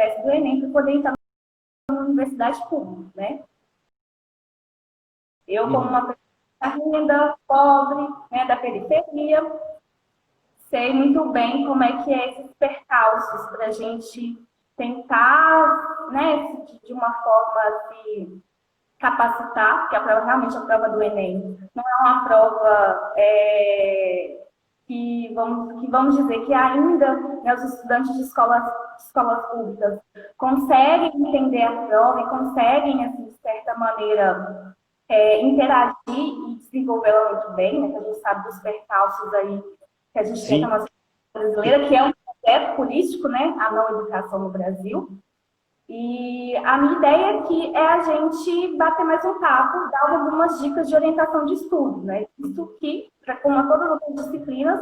processo do Enem para poder entrar na universidade pública, né? Eu, como uma pessoa da renda, pobre, né, da periferia, sei muito bem como é que é esses percalços para a gente tentar, né, de uma forma se capacitar, porque a prova, realmente, a prova do Enem não é uma prova que vamos dizer que ainda, né, os estudantes de escolas públicas conseguem entender a prova e conseguem, assim, de certa maneira, interagir e desenvolvê-la muito bem, né, que a gente sabe dos percalços aí que a gente tem na nossa brasileira, que é um projeto político, né, a não educação no Brasil. E a minha ideia aqui é a gente bater mais um papo, dar algumas dicas de orientação de estudo, né? Isso que, como todas as outras disciplinas,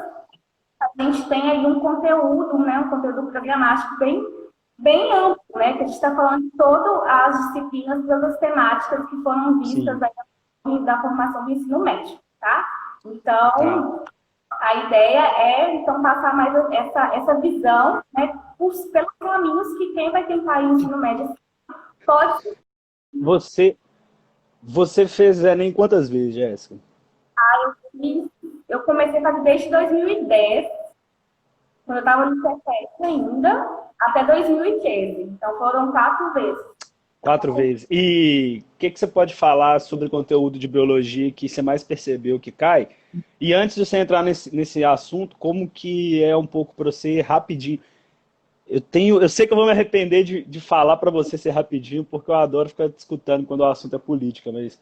a gente tem aí um conteúdo, né, um conteúdo programático bem amplo, né? Que a gente está falando de todas as disciplinas, todas as temáticas que foram vistas aí da formação do ensino médio, tá? Então, a ideia é, então, passar mais essa visão, né, pelos caminhos que quem vai tentar ir no ensino médio pode... Você fez Enem quantas vezes, Jéssica? Eu comecei a fazer desde 2010, quando eu estava no CETEC ainda, até 2015. Então, foram 4 vezes. 4 vezes. E o que você pode falar sobre o conteúdo de biologia que você mais percebeu que cai? E antes de você entrar nesse assunto, como que é um pouco para você rapidinho? Eu sei que eu vou me arrepender de falar para você ser rapidinho, porque eu adoro ficar discutindo quando o assunto é política, mas o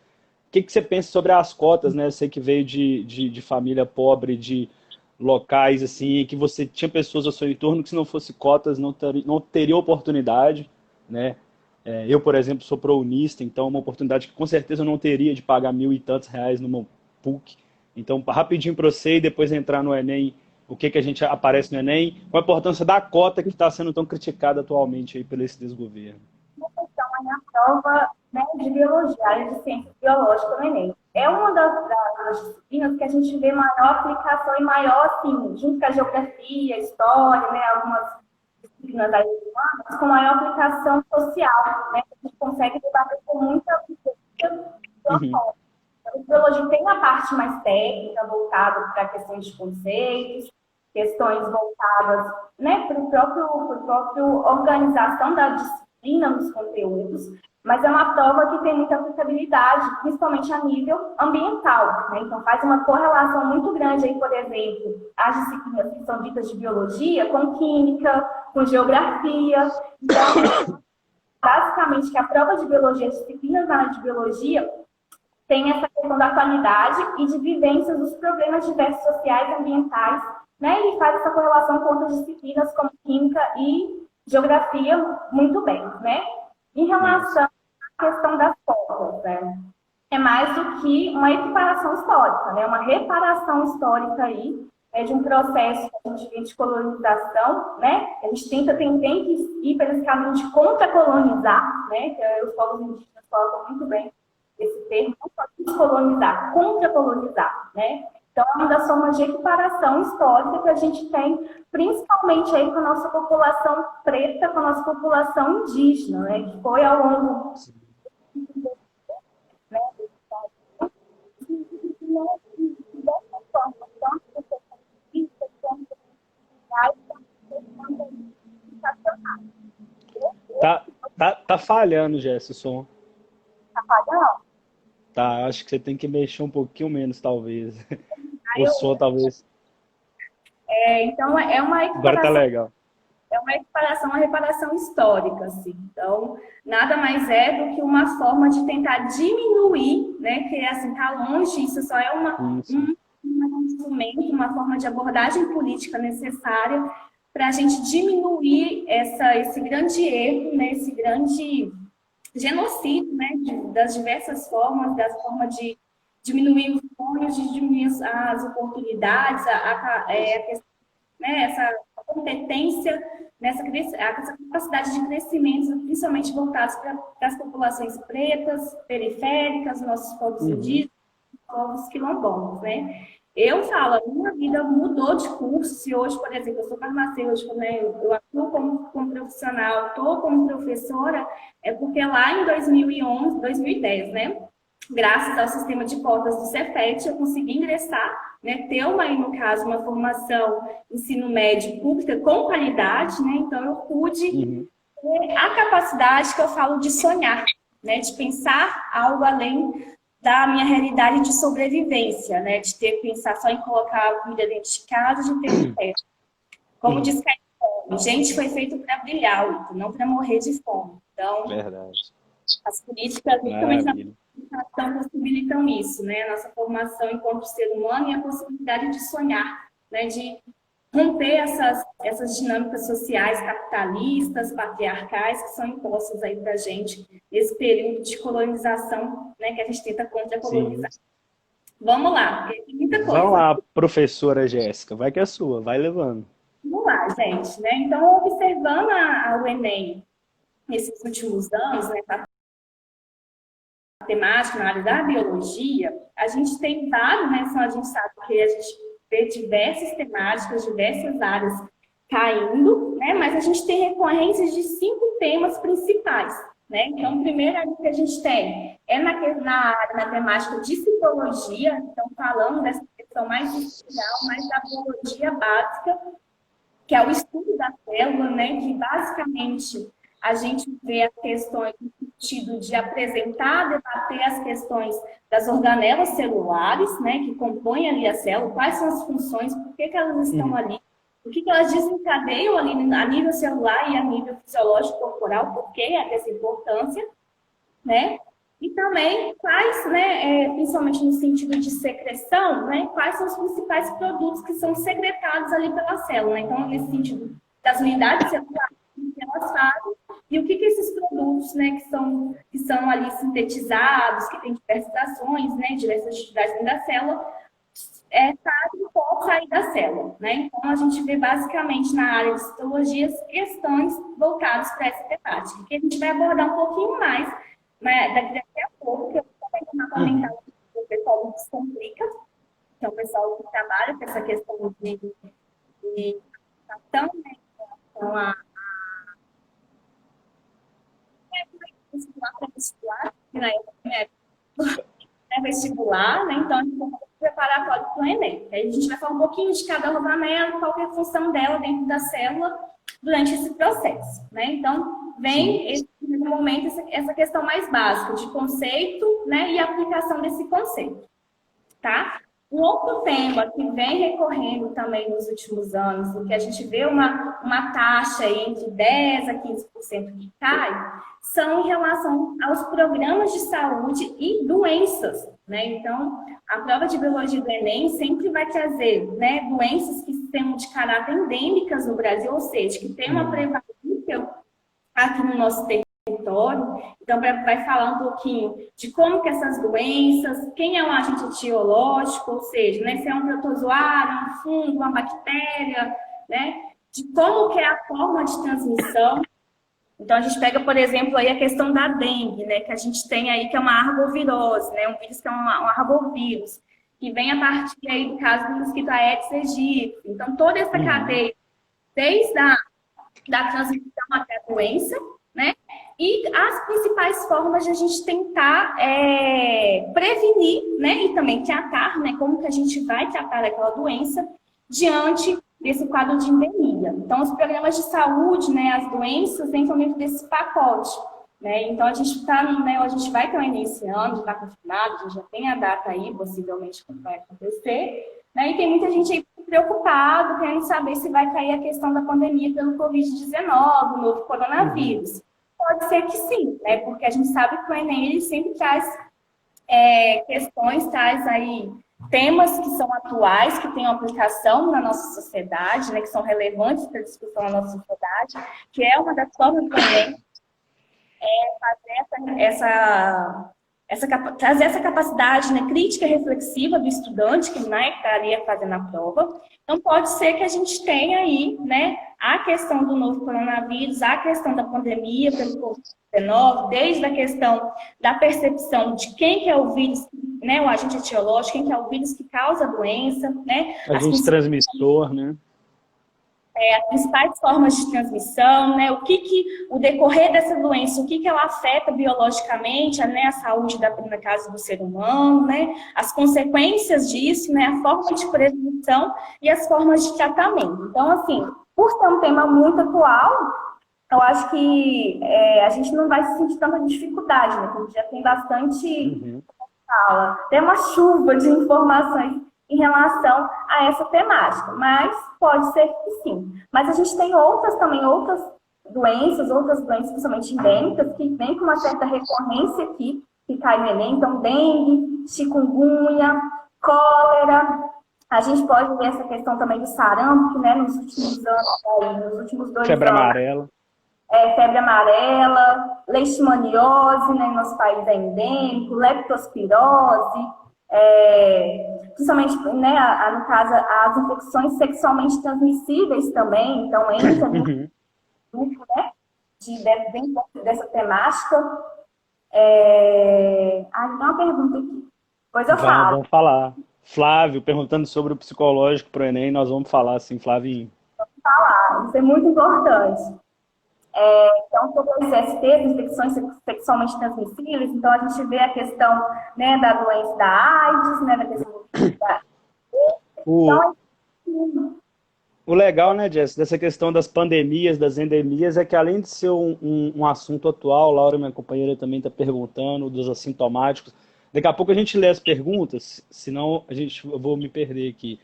que você pensa sobre as cotas, né? Eu sei que veio de família pobre, de locais assim, que você tinha pessoas ao seu entorno que se não fosse cotas não teria oportunidade, né? Eu, por exemplo, sou prounista, então é uma oportunidade que com certeza eu não teria de pagar R$ 1.000 e tantos numa PUC. Então, rapidinho para você e depois entrar no Enem, o que a gente aparece no Enem, qual a importância da cota que está sendo tão criticada atualmente aí pelo esse desgoverno. Então, a minha prova, né, de biologia, área de ciências biológicas no Enem. É uma das disciplinas que a gente vê maior aplicação e maior, assim, junto com a geografia, história, né, algumas disciplinas das humanas, com maior aplicação social, né, que a gente consegue debater com muita eficiência. A biologia tem a parte mais técnica, voltada para questões de conceitos, questões voltadas, né, para o próprio organização da disciplina nos conteúdos, mas é uma prova que tem muita aplicabilidade, principalmente a nível ambiental, né? Então faz uma correlação muito grande aí, por exemplo, as disciplinas que são ditas de biologia com química, com geografia. Então, basicamente, que a prova de biologia, as disciplinas na área de biologia, tem essa questão da qualidade e de vivências dos problemas diversos sociais e ambientais, né? E faz essa correlação com outras disciplinas como química e geografia muito bem, né? Em relação à questão das cotas, né? É mais do que uma equiparação histórica, né? Uma reparação histórica aí, de um processo que a gente vê de colonização, né? A gente tem que ir pelo caminho de contra-colonizar, né? Que os povos indígenas colocam muito bem esse termo, não só descolonizar, contra-colonizar, né? Então, é uma das formas de equiparação histórica que a gente tem, principalmente aí com a nossa população preta, com a nossa população indígena, né? Que foi ao longo... Né? Tá falhando, Jéssica, o som. Tá falhando? Tá, acho que você tem que mexer um pouquinho menos, talvez. O som, talvez. Então, é uma equiparação. Agora tá legal. É uma equiparação, uma reparação histórica, assim. Então, nada mais é do que uma forma de tentar diminuir, né? Que assim, tá longe, isso só é um instrumento, uma forma de abordagem política necessária para a gente diminuir esse grande erro, né? Esse grande genocídio, né? Das diversas formas, das formas de diminuir os sonhos, de diminuir as oportunidades, essa competência, essa capacidade de crescimento, principalmente voltados para as populações pretas, periféricas, nossos povos indígenas, povos quilombolas, né? Eu falo, a minha vida mudou de curso. Se hoje, por exemplo, eu sou farmacêutica, né? Eu atuo como profissional, estou como professora, é porque lá em 2011, 2010, né? Graças ao sistema de cotas do Cefet, eu consegui ingressar, né? Ter uma, aí, no caso, uma formação ensino médio pública com qualidade, né? Então, eu pude ter a capacidade que eu falo de sonhar, né? De pensar algo além da minha realidade de sobrevivência, né? De ter que pensar só em colocar a comida dentro de casa, de ter um teto. Como diz Caetano, gente foi feito para brilhar, Wito, não para morrer de fome. Então, Verdade. as políticas justamente na educação possibilitam isso, né? A nossa formação enquanto ser humano e a possibilidade de sonhar, né? De romper essas dinâmicas sociais capitalistas, patriarcais, que são impostas aí para a gente nesse período de colonização, né, que a gente tenta contra-colonizar. Vamos lá, porque tem muita coisa. Vamos lá, professora Jéssica, vai que é sua, vai levando. Vamos lá, gente. Né? Então, observando o Enem nesses últimos anos, né, a matemática na área da biologia, a gente tem vários, né, a gente sabe que a gente vê diversas temáticas, diversas áreas caindo, né? Mas a gente tem recorrências de 5 temas principais, né? Então, o primeiro área que a gente tem é na área na temática de citologia, então falando dessa questão mais inicial, mais da biologia básica, que é o estudo da célula, né? Que basicamente a gente vê as questões no sentido de apresentar, debater as questões das organelas celulares, né, que compõem ali a célula, quais são as funções, por que elas estão ali, o que elas desencadeiam ali a nível celular e a nível fisiológico corporal, por que dessa importância, né? E também quais, né, principalmente no sentido de secreção, né, quais são os principais produtos que são secretados ali pela célula. Né? Então, nesse sentido das unidades celulares, que elas fazem, e o que esses produtos, né, que são ali sintetizados, que têm diversas ações, né, diversas atividades dentro da célula, fazem por sair da célula, né? Então, a gente vê basicamente na área de citologia questões voltadas para essa temática, que a gente vai abordar um pouquinho mais, né, daqui a pouco, que eu vou tentar comentar com o pessoal do Descomplica, que é o pessoal que trabalha com essa questão de ação, né, com a vestibular, que na época é vestibular, né? Então a gente vai preparar para o Enem. Aí a gente vai falar um pouquinho de cada organela, qual é a função dela dentro da célula durante esse processo, né? Então vem no momento essa questão mais básica de conceito, né? E aplicação desse conceito, tá? Um outro tema que vem recorrendo também nos últimos anos, em que a gente vê uma taxa entre 10% a 15% que cai, são em relação aos programas de saúde e doenças, né? Então, a prova de biologia do Enem sempre vai trazer, né, doenças que são de caráter endêmicas no Brasil, ou seja, que tem uma prevalência aqui no nosso território. Então, vai falar um pouquinho de como que essas doenças, quem é um agente etiológico, ou seja, né, se é um protozoário, um fungo, uma bactéria, né, de como que é a forma de transmissão. Então, a gente pega, por exemplo, aí a questão da dengue, né, que a gente tem aí, que é uma arbovirose, né, um vírus que é um arbovírus, que vem a partir aí do caso do mosquito Aedes aegypti. Então, toda essa cadeia, desde da transmissão até a doença, né? E as principais formas de a gente tentar prevenir, né? E também tratar, né? Como que a gente vai tratar aquela doença diante desse quadro de endemia. Então, os programas de saúde, né? As doenças entram dentro desse pacote, né? Então, a gente né? A gente vai ter o Enem esse ano, já está confirmado, a gente já tem a data aí, possivelmente, quando vai acontecer. Né? E tem muita gente aí preocupado, querendo saber se vai cair a questão da pandemia pelo Covid-19, o novo coronavírus. Pode ser que sim, né? Porque a gente sabe que o Enem ele sempre traz questões, traz aí temas que são atuais, que têm aplicação na nossa sociedade, né? Que são relevantes para a discussão na nossa sociedade, que é uma das formas também trazer essa capacidade, né, crítica e reflexiva do estudante que, né, estaria fazendo a prova. Então, pode ser que a gente tenha aí, né, a questão do novo coronavírus, a questão da pandemia pelo Covid-19, desde a questão da percepção de quem que é o vírus que né, o agente etiológico, quem que é o vírus que causa a doença, né? Agente transmissor, né? As principais formas de transmissão, né? O decorrer dessa doença, o que ela afeta biologicamente, né? A saúde na casa do ser humano, né? As consequências disso, né? A forma de prevenção e as formas de tratamento. Então, assim, por ser um tema muito atual, eu acho que a gente não vai sentir tanta dificuldade, né? Porque já tem bastante fala, tem uma chuva de informações em relação a essa temática, mas pode ser que sim. Mas a gente tem outras doenças, principalmente endêmicas, que vêm com uma certa recorrência aqui, que cai no Enem, então dengue, chikungunya, cólera. A gente pode ver essa questão também do sarampo, que, né, nos últimos anos, nos últimos 2 Febre anos, amarela. Febre amarela, leishmaniose, né, no nosso país é endêmico, leptospirose, principalmente, né, no caso, as infecções sexualmente transmissíveis também, então entra no grupo, né, dentro dessa temática. Tem uma pergunta aqui. Depois eu falo. Vamos falar. Flávio, perguntando sobre o psicológico para o Enem, nós vamos falar assim, Flavinho. Isso é muito importante. Então, sobre os ISTs, infecções sexualmente transmissíveis, então a gente vê a questão, né, da doença da AIDS, né, da questão da... O legal, né, Jess, dessa questão das pandemias, das endemias, é que além de ser um assunto atual, Laura, minha companheira, também está perguntando, dos assintomáticos. Daqui a pouco a gente lê as perguntas, senão eu vou me perder aqui.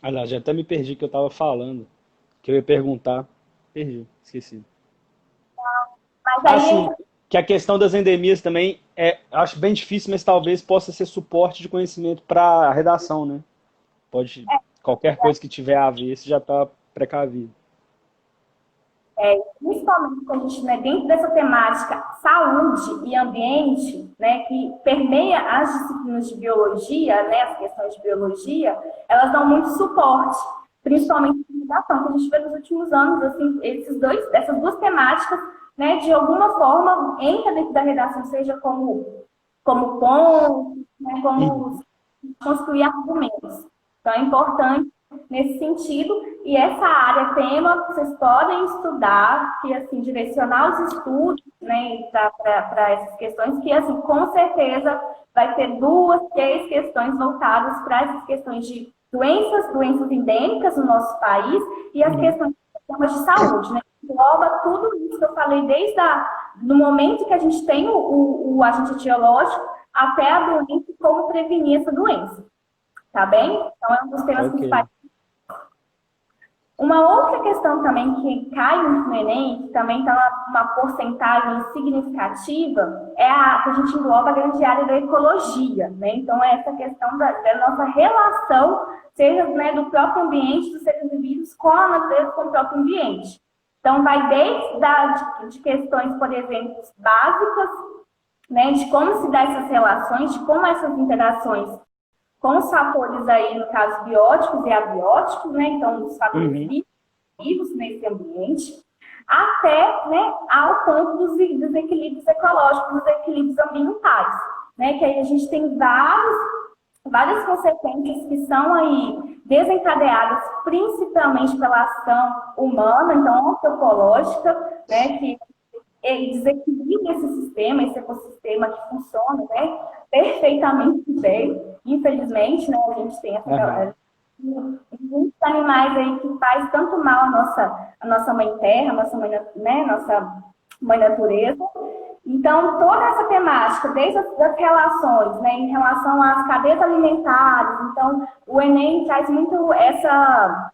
Aliás, já até me perdi que eu estava falando, que eu ia perguntar. Perdi, esqueci. Mas aí... sim, que a questão das endemias também acho bem difícil, mas talvez possa ser suporte de conhecimento para a redação, né? Qualquer coisa que tiver a ver, você já está precavido. Principalmente quando a gente, né, dentro dessa temática saúde e ambiente, né, que permeia as disciplinas de biologia, né, as questões de biologia, elas dão muito suporte, principalmente na redação, que a gente vê nos últimos anos, assim, essas duas temáticas, né, de alguma forma, entra dentro da redação, seja como ponto, né, como construir argumentos. Então, é importante nesse sentido, e essa área tema, vocês podem estudar, e assim, direcionar os estudos, né, para essas questões, que assim, com certeza vai ter 2, 3 questões voltadas para essas questões de doenças endêmicas no nosso país, e as questões de saúde, né? Engloba tudo isso que eu falei, desde no momento que a gente tem o agente etiológico, até a doença e como prevenir essa doença. Tá bem? Então, é um dos temas principais. Uma outra questão também que cai no Enem, que também está numa porcentagem significativa, é que a gente engloba a grande área da ecologia, né? Então, é essa questão da nossa relação, seja, né, do próprio ambiente, dos seres vivos com a natureza, com o próprio ambiente. Então, vai desde de questões, por exemplo, básicas, né, de como se dá essas relações, de como essas interações com os fatores aí, no caso, bióticos e abióticos, né? Então, os fatores vivos nesse ambiente, até, né, ao ponto dos equilíbrios ecológicos, dos equilíbrios ambientais, né? Que aí a gente tem várias consequências que são aí desencadeadas principalmente pela ação humana, então antropológica, né? Que desequilibra esse ecossistema que funciona, né, perfeitamente bem. Infelizmente, né, a gente tem muitos animais aí que faz tanto mal à nossa mãe terra, nossa mãe natureza. Então, toda essa temática, desde as relações, né, em relação às cadeias alimentares, então, o Enem traz muito essa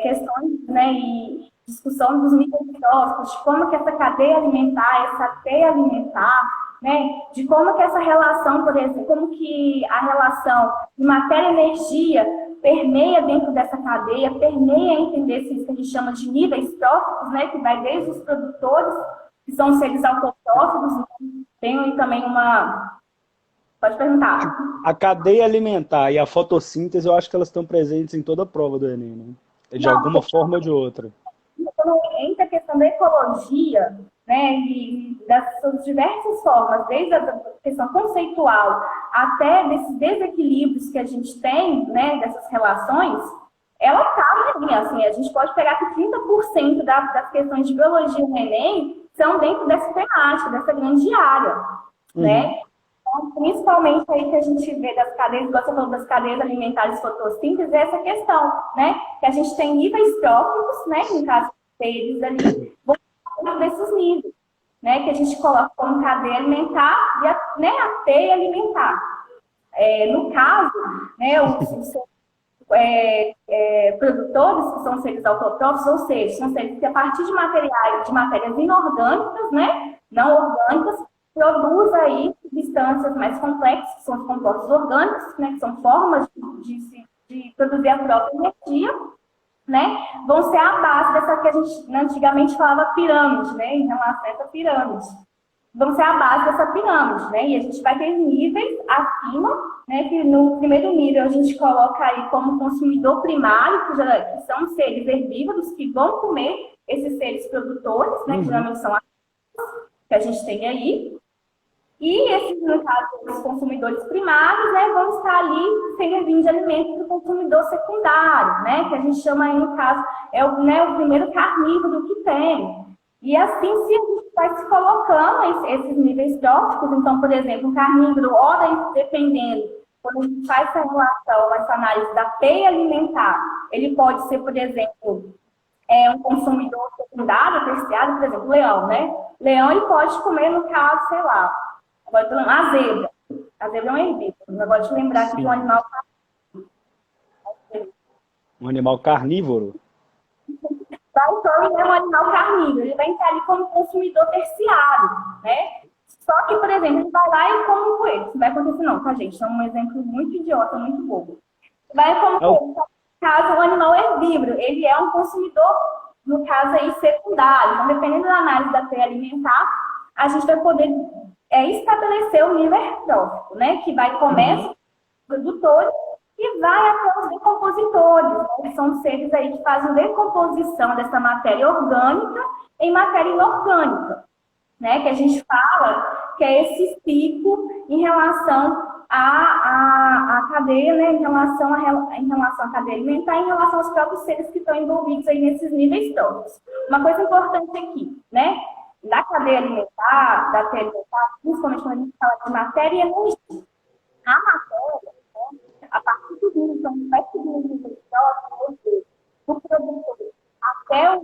questões, né, e discussão dos microbióticos, de como que essa cadeia alimentar, né, de como que essa relação, por exemplo, como que a relação de matéria e energia permeia dentro dessa cadeia, permeia entender isso que a gente chama de níveis tróficos, né, que vai desde os produtores, que são os seres autotróficos, tem também Pode perguntar. A cadeia alimentar e a fotossíntese, eu acho que elas estão presentes em toda a prova do Enem, né? De alguma forma ou de outra. Quando entra a questão da ecologia, né, e das suas diversas formas, desde a questão conceitual até desses desequilíbrios que a gente tem, né, dessas relações, ela está ali, assim, a gente pode pegar que 30% das questões de biologia no Enem são dentro dessa temática, dessa grande área, né? Então, principalmente aí que a gente vê das cadeias, igual você falou, das cadeias alimentares de fotossíntese, é essa questão, né? Que a gente tem níveis tróficos, né? No caso deles ali, vão dentro desses níveis, né? Que a gente coloca como cadeia alimentar e a teia alimentar. No caso, né, os produtores, que são seres autotróficos, ou seja, são seres que a partir de matérias inorgânicas, né, não orgânicas, produz aí substâncias mais complexas, que são os compostos orgânicos, né, que são formas de produzir a própria energia, né, vão ser a base dessa que a gente antigamente falava pirâmide, né, em relação a essa pirâmide. Vão ser a base dessa pirâmide, né, e a gente vai ter níveis acima, né, que no primeiro nível a gente coloca aí como consumidor primário, que são seres herbívoros que vão comer esses seres produtores, né, que geralmente são as que a gente tem aí. E esses, no caso, os consumidores primários, né, vão estar ali servindo de alimento para o consumidor secundário, né, que a gente chama aí, no caso, o primeiro carnívoro que tem. E assim, se a gente vai se colocando esses níveis tróficos, então, por exemplo, um carnívoro, ora, dependendo, quando a gente faz essa relação, essa análise da teia alimentar, ele pode ser, por exemplo, um consumidor secundário, terciário, por exemplo, leão, né? Leão, ele pode comer, no caso, sei lá, agora falando, a zebra. A zebra é um herbívoro. Eu gosto de lembrar que é um animal carnívoro. Um animal carnívoro? Então, ele é um animal carnívoro. Ele vai entrar ali como consumidor terciário, né? Só que, por exemplo, ele vai lá e come um coelho. Isso não vai acontecer não, tá, gente? É um exemplo muito idiota, muito bobo. Vai comer coelho. No caso, o animal herbívoro, ele é um consumidor, no caso aí, secundário. Então, dependendo da análise da teia alimentar, a gente vai poder estabelecer o nível trófico, né? Que vai começar os produtores e vai até os decompositores, né? Que são seres aí que fazem decomposição dessa matéria orgânica em matéria inorgânica, né? Que a gente fala que é esse ciclo em relação à cadeia, né? Em relação à cadeia alimentar, em relação aos próprios seres que estão envolvidos aí nesses níveis tróficos. Uma coisa importante aqui, né? Da cadeia alimentar, principalmente quando a gente fala de matéria e energia. A matéria, né, a partir do nível, então, vai subindo o nível trófico, ou seja, do produtor até o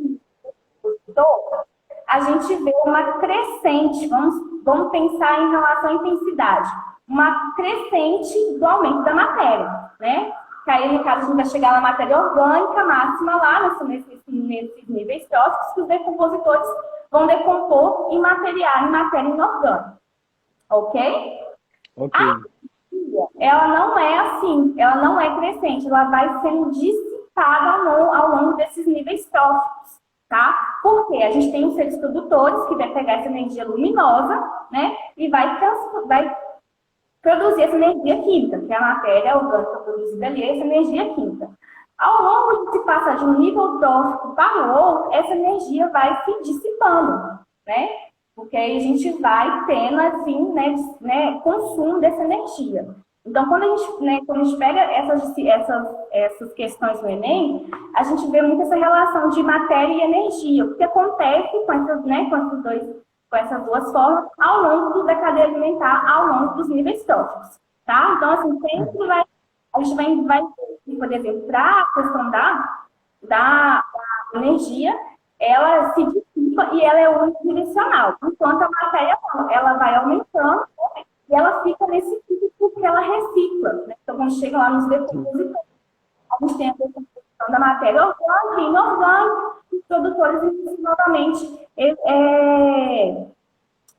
produtor, a gente vê uma crescente, vamos pensar em relação à intensidade, uma crescente do aumento da matéria, né? Que aí, no caso, a gente vai chegar na matéria orgânica máxima lá, nesses níveis tróficos, que os decompositores vão decompor em matéria inorgânica. Ok? Ok. A energia, ela não é assim, ela não é crescente, ela vai sendo dissipada ao longo desses níveis tróficos, tá? Porque a gente tem os seres produtores que vai pegar essa energia luminosa, né? E vai produzir essa energia química, que é a matéria orgânica produzida ali, essa energia química. Ao longo de se passar de um nível trófico para o outro, essa energia vai se dissipando, né? Porque aí a gente vai tendo, assim, né, consumo dessa energia. Então, quando a gente pega essas questões no Enem, a gente vê muito essa relação de matéria e energia. O que acontece com essas duas formas ao longo da cadeia alimentar, ao longo dos níveis tróficos, tá? Então, assim, sempre a gente vai por exemplo, para a questão da energia, ela se dissipa e ela é unidirecional. Enquanto a matéria, ela vai aumentando, né, e ela fica nesse ciclo porque ela recicla, né? Então, quando chega lá nos decompositores, a gente tem a decomposição da matéria orgânica e inorgânica, e os produtores, novamente,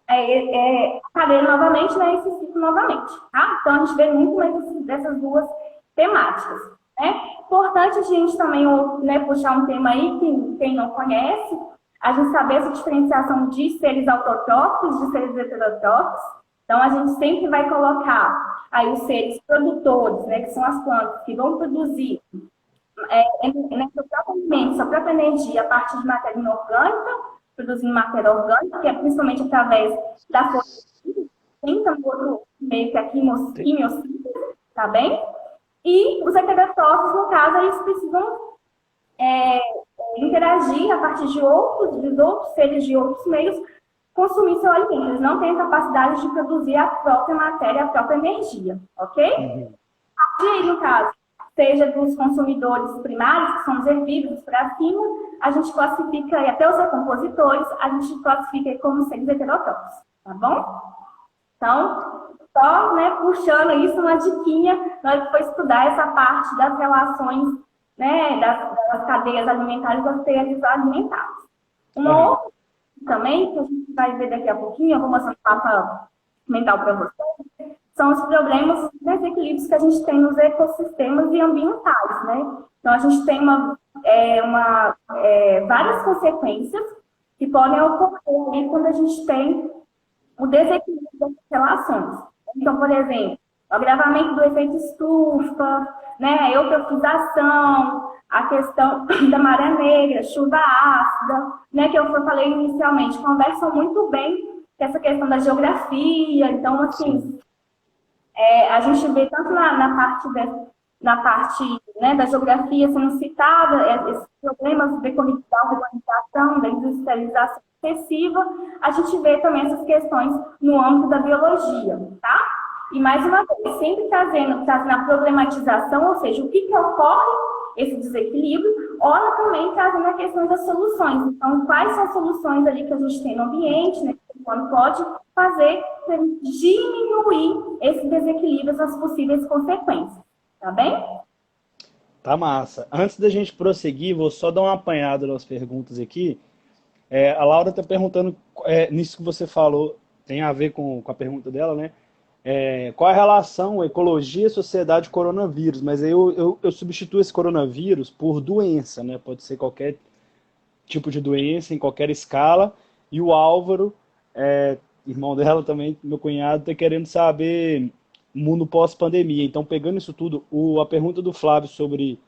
a cadeia novamente, né, esse ciclo novamente, tá? Então, a gente vê muito mais dessas duas temáticas, né? Importante a gente também, né, puxar um tema aí que quem não conhece, a gente saber essa diferenciação de seres autotróficos e de seres heterotróficos. Então, a gente sempre vai colocar aí os seres produtores, né, que são as plantas que vão produzir seu próprio alimento, sua própria energia a partir de matéria inorgânica, produzindo matéria orgânica, que é principalmente através da fotossíntese, tem também outro meio que a quimiossíntese, tá bem? E os heterotófos, no caso, eles precisam interagir a partir de outros seres de outros meios, consumir seu alimento. Eles não têm a capacidade de produzir a própria matéria, a própria energia, ok? E aí, no caso, seja dos consumidores primários, que são os herbívoros para cima, a gente classifica, e até os recompositores, a gente classifica como seres heterotófos, tá bom? Então, só, né, puxando isso, uma diquinha, na hora que for estudar essa parte das relações, né, das cadeias alimentares, das cadeias alimentares. Uma outra também, que a gente vai ver daqui a pouquinho, eu vou mostrar um mapa mental para vocês, são os problemas, desequilíbrios que a gente tem nos ecossistemas e ambientais, né? Então, a gente tem várias consequências que podem ocorrer ali quando a gente tem o desequilíbrio dessas relações. Então, por exemplo, o agravamento do efeito estufa, né, a eutrofização, a questão da maré negra, chuva ácida, né, que eu falei inicialmente, conversam muito bem com essa questão da geografia. Então, assim, a gente vê tanto na parte né, da geografia sendo citada, esses problemas decorrentes da urbanização, da industrialização excessiva, a gente vê também essas questões no âmbito da biologia, tá? E mais uma vez, sempre trazendo a problematização, ou seja, o que ocorre, esse desequilíbrio, ora também trazendo a questão das soluções. Então, quais são as soluções ali que a gente tem no ambiente, né, que o humano pode fazer para diminuir esse desequilíbrio, essas possíveis consequências, tá bem? Tá massa. Antes da gente prosseguir, vou só dar uma apanhada nas perguntas aqui. A Laura está perguntando, nisso que você falou, tem a ver com a pergunta dela, né? Qual a relação ecologia, sociedade e coronavírus? Mas aí eu substituo esse coronavírus por doença, né? Pode ser qualquer tipo de doença, em qualquer escala. E o Álvaro, irmão dela também, meu cunhado, está querendo saber mundo pós-pandemia. Então, pegando isso tudo, a pergunta do Flávio sobre,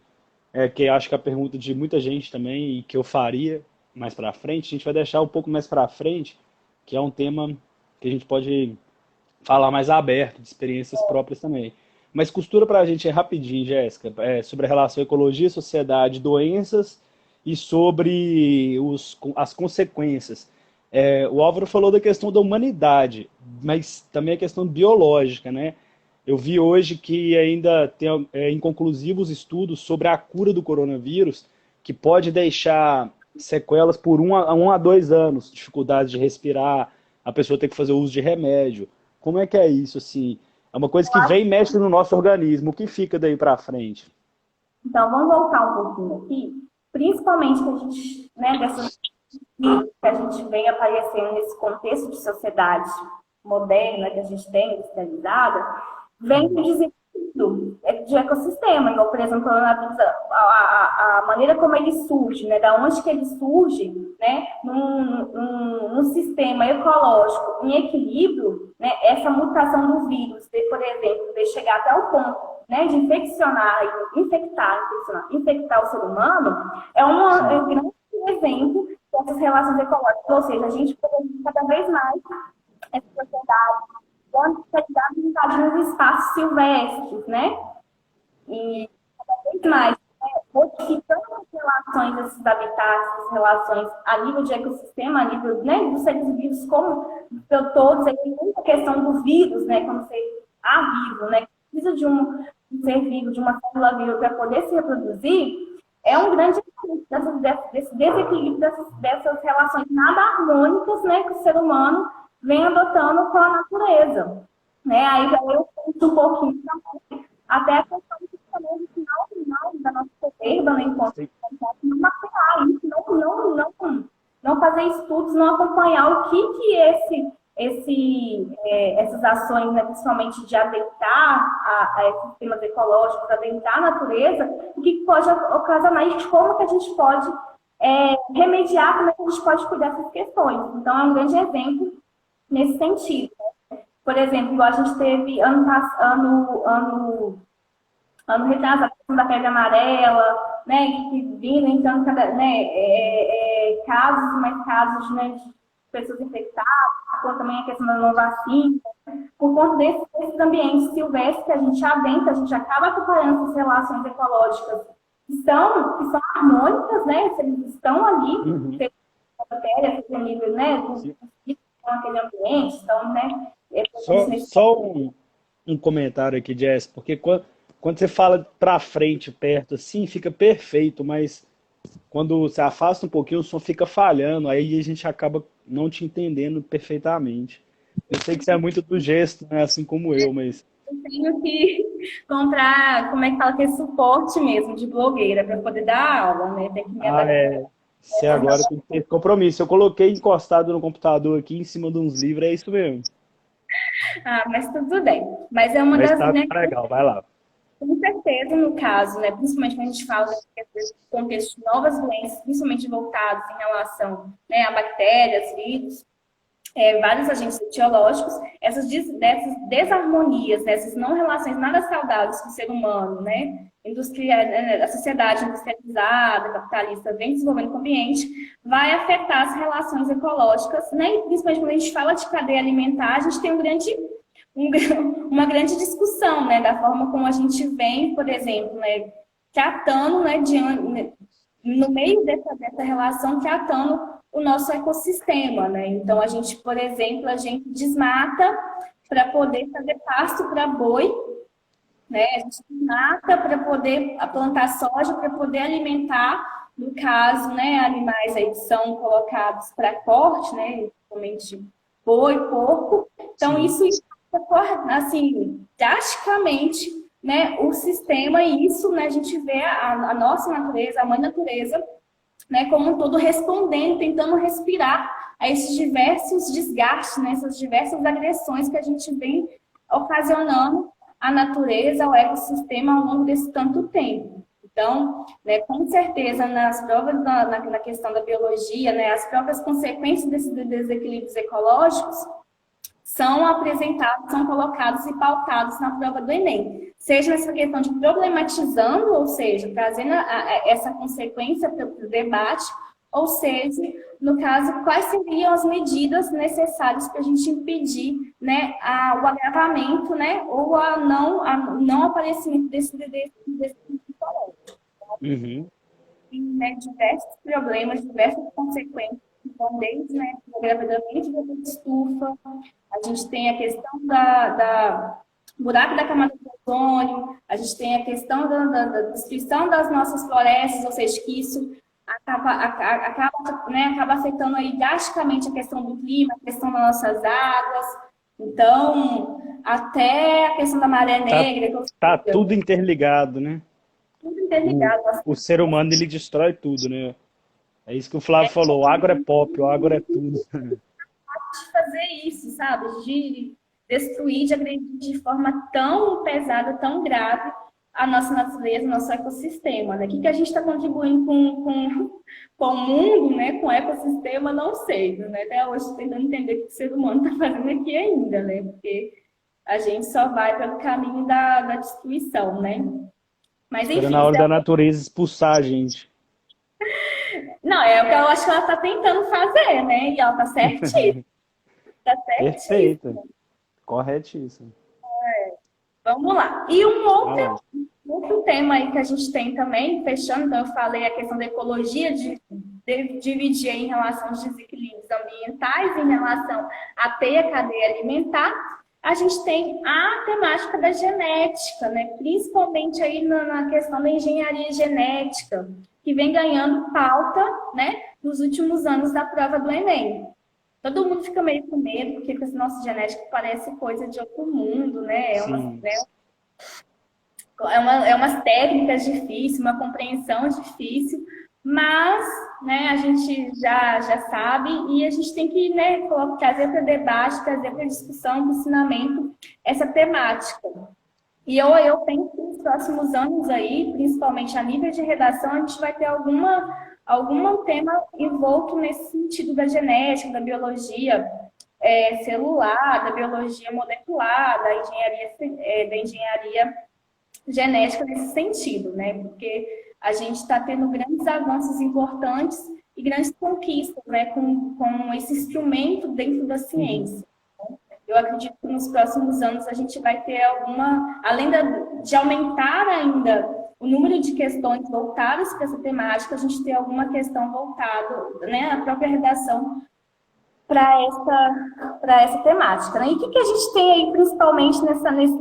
que acho que é a pergunta de muita gente também, e que eu faria mais para frente, a gente vai deixar um pouco mais para frente, que é um tema que a gente pode falar mais aberto, de experiências próprias também. Mas costura para a gente rapidinho, Jéssica, sobre a relação ecologia, sociedade, doenças e sobre as consequências. O Álvaro falou da questão da humanidade, mas também a questão biológica, né? Eu vi hoje que ainda tem inconclusivos estudos sobre a cura do coronavírus, que pode deixar sequelas por 1 a 2 anos, dificuldade de respirar, a pessoa ter que fazer uso de remédio. Como é que é isso, assim? É uma coisa que vem e mexe no nosso organismo. O que fica daí para frente? Então, vamos voltar um pouquinho aqui. Principalmente que a gente, né, dessas que a gente vem aparecendo nesse contexto de sociedade moderna que a gente tem, industrializada, vem do desequilíbrio de ecossistema. Igual, por exemplo, a maneira como ele surge, né, da onde que ele surge, né, num sistema ecológico em equilíbrio, né, essa mutação do vírus, por exemplo, de chegar até o ponto, né, de infectar o ser humano, é um grande exemplo dessas relações ecológicas. Ou seja, a gente pode cada vez mais essa sociedade invadindo os espaços silvestres, né? E cada vez mais modificando as relações desses habitats, as relações a nível de ecossistema, a nível, né, dos seres vivos como todos, aí muita questão do vírus, né, como ser vivo, né, precisa de um ser vivo, de uma célula viva para poder se reproduzir, é um grande desse desequilíbrio dessas relações nada harmônicas, né, que o ser humano vem adotando com a natureza, né? Aí já eu penso um pouquinho até a questão de também no final da nossa soberba, né, enquanto não mapear isso, não fazer estudos, não acompanhar o que essas ações, né, principalmente de adentrar a sistemas ecológicos, adentrar a natureza, o que pode ocasionar e como que a gente pode remediar, como é que a gente pode cuidar dessas questões. Então, é um grande exemplo nesse sentido. Por exemplo, igual a gente teve ano retrasado, a questão da febre amarela, né, que vindo, então, casos, mais casos, né, de pessoas infectadas, por também a questão da nova vacina, por conta desses ambientes silvestres que a gente adentra, a gente acaba acompanhando essas relações ecológicas que são harmônicas, né, se eles estão ali, Uhum. se bactérias, se nível, né, Sim. naquele ambiente, então, né, Só um comentário aqui, Jess, porque quando você fala pra frente, perto, assim, fica perfeito, mas quando você afasta um pouquinho, o som fica falhando, aí a gente acaba não te entendendo perfeitamente. Eu sei que você é muito do gesto, né, assim como eu, mas eu tenho que comprar, como é que fala, ter suporte mesmo de blogueira para poder dar aula, né? Tem que me ah, adaptar. é, você agora tem que ter compromisso. Eu coloquei encostado no computador aqui em cima de uns livros, é isso mesmo. Ah, mas tudo bem. Mas é uma Mas das, tá né, legal, vai lá. com certeza, no caso, né, principalmente quando a gente fala desse contexto de novas doenças, principalmente voltados em relação, né, a bactérias, vírus, vários agentes etiológicos, dessas desarmonias, né, essas não relações nada saudáveis com o ser humano, né, a sociedade industrializada, capitalista, vem desenvolvendo com o ambiente, vai afetar as relações ecológicas, né, e principalmente quando a gente fala de cadeia alimentar, a gente tem um, uma grande discussão, né, da forma como a gente vem, por exemplo, né, tratando, né, no meio dessa relação, tratando o nosso ecossistema, né? Então, a gente, por exemplo, a gente desmata para poder fazer pasto para boi, né? A gente desmata para poder plantar soja, para poder alimentar, no caso, né, animais aí que são colocados para corte, né? Principalmente boi, porco. Então, Sim. isso impacta, assim, drasticamente, né, o sistema e isso, né, a gente vê a nossa natureza, a mãe natureza, né, como um todo respondendo, tentando respirar a esses diversos desgastes, né, essas diversas agressões que a gente vem ocasionando à natureza, ao ecossistema ao longo desse tanto tempo. Então, né, com certeza, nas provas na questão da biologia, né, as próprias consequências desses desequilíbrios ecológicos são apresentados, são colocados e pautados na prova do Enem. Seja nessa questão de problematizando, ou seja, trazendo essa consequência para o debate, ou seja, no caso, quais seriam as medidas necessárias para a gente impedir, né, o agravamento, né, ou a não aparecimento desse patológico. Uhum. Tem, né, diversos problemas, diversas consequências, então, desde, né, o agravamento da estufa, a gente tem a questão da buraco da camada do ozônio, a gente tem a questão da destruição das nossas florestas, ou seja, que isso acaba afetando aí drasticamente a questão do clima, a questão das nossas águas. Então, até a questão da maré Tá, negra, tá tudo interligado, né? tudo O, interligado. o ser humano, ele destrói tudo, né? É isso que o Flávio falou, o agro é pop, o agro é tudo. De fazer isso, sabe? De destruir, de agredir de forma tão pesada, tão grave a nossa natureza, o nosso ecossistema, né? O que a gente está contribuindo com o mundo, né? Com o ecossistema, não sei, né? Até hoje tentando entender o que o ser humano está fazendo aqui ainda, né? Porque a gente só vai pelo caminho da destruição, né? Mas Esperando a enfim, hora da natureza expulsar a gente. não, é o que eu acho que ela está tentando fazer, né? E ela está certíssima, tá Perfeito, certíssima. corretíssimo. Vamos lá. E Vai lá. outro tema aí que a gente tem também, fechando, então eu falei a questão da ecologia, de dividir em relação aos desequilíbrios ambientais, em relação à cadeia alimentar, a gente tem a temática da genética, né? Principalmente aí na questão da engenharia genética, que vem ganhando pauta, né, nos últimos anos da prova do Enem. Todo mundo fica meio com medo, porque esse nosso genético parece coisa de outro mundo, né? Sim. É umas técnicas difíceis, uma compreensão difícil, mas, né, a gente já sabe e a gente tem que, né, trazer para debate, trazer para discussão, para ensinamento essa temática. E eu penso que nos próximos anos aí, principalmente a nível de redação, a gente vai ter algum tema envolto nesse sentido da genética, da biologia celular, da biologia molecular, da engenharia genética nesse sentido, né? Porque a gente está tendo grandes avanços importantes e grandes conquistas, né, com esse instrumento dentro da ciência. Eu acredito que nos próximos anos a gente vai ter além de aumentar ainda o número de questões voltadas para essa temática, a gente ter alguma questão voltada, né, à própria redação para essa temática. Né? E o que a gente tem aí, principalmente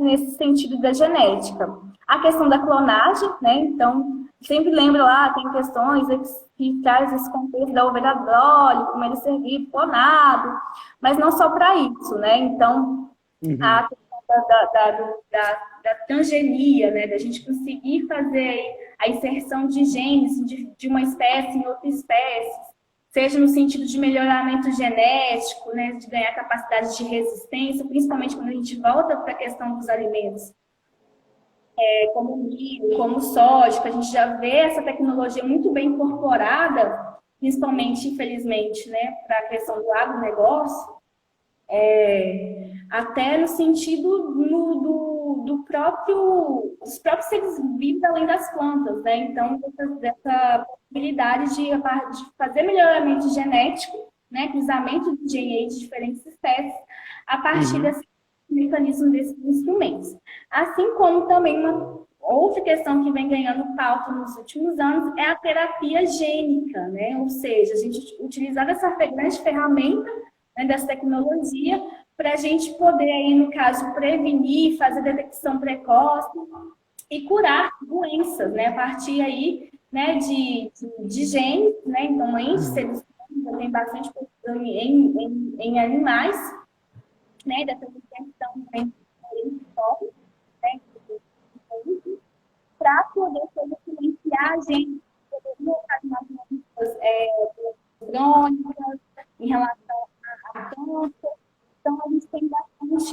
nesse sentido da genética? A questão da clonagem, né? Então, sempre lembro lá, tem questões que traz esse contexto da ovelha Dolly, como ele servir clonado, mas não só para isso, né? Então, a questão da transgenia, né? Da gente conseguir fazer a inserção de genes de uma espécie em outra espécie, seja no sentido de melhoramento genético, né? De ganhar capacidade de resistência, principalmente quando a gente volta para a questão dos alimentos. Como o milho, como o soja, que a gente já vê essa tecnologia muito bem incorporada, principalmente, infelizmente, né, para a questão do agronegócio, até no sentido dos próprios seres vivos além das plantas, né? Então, dessa possibilidade de fazer melhoramento genético, né, cruzamento de DNA de diferentes espécies, a partir desse mecanismo desses instrumentos. Assim como também uma outra questão que vem ganhando pauta nos últimos anos é a terapia gênica, né? Ou seja, a gente utilizar essa grande ferramenta, né, dessa tecnologia para a gente poder, aí, no caso, prevenir, fazer detecção precoce e curar doenças, né? A partir aí, né, de genes, né? Então, em seres humanos, tem bastante em animais, né, dessa questão também, né, para poder silenciar a gente, poder ocasionar doenças crônicas em relação a câncer. Então, a gente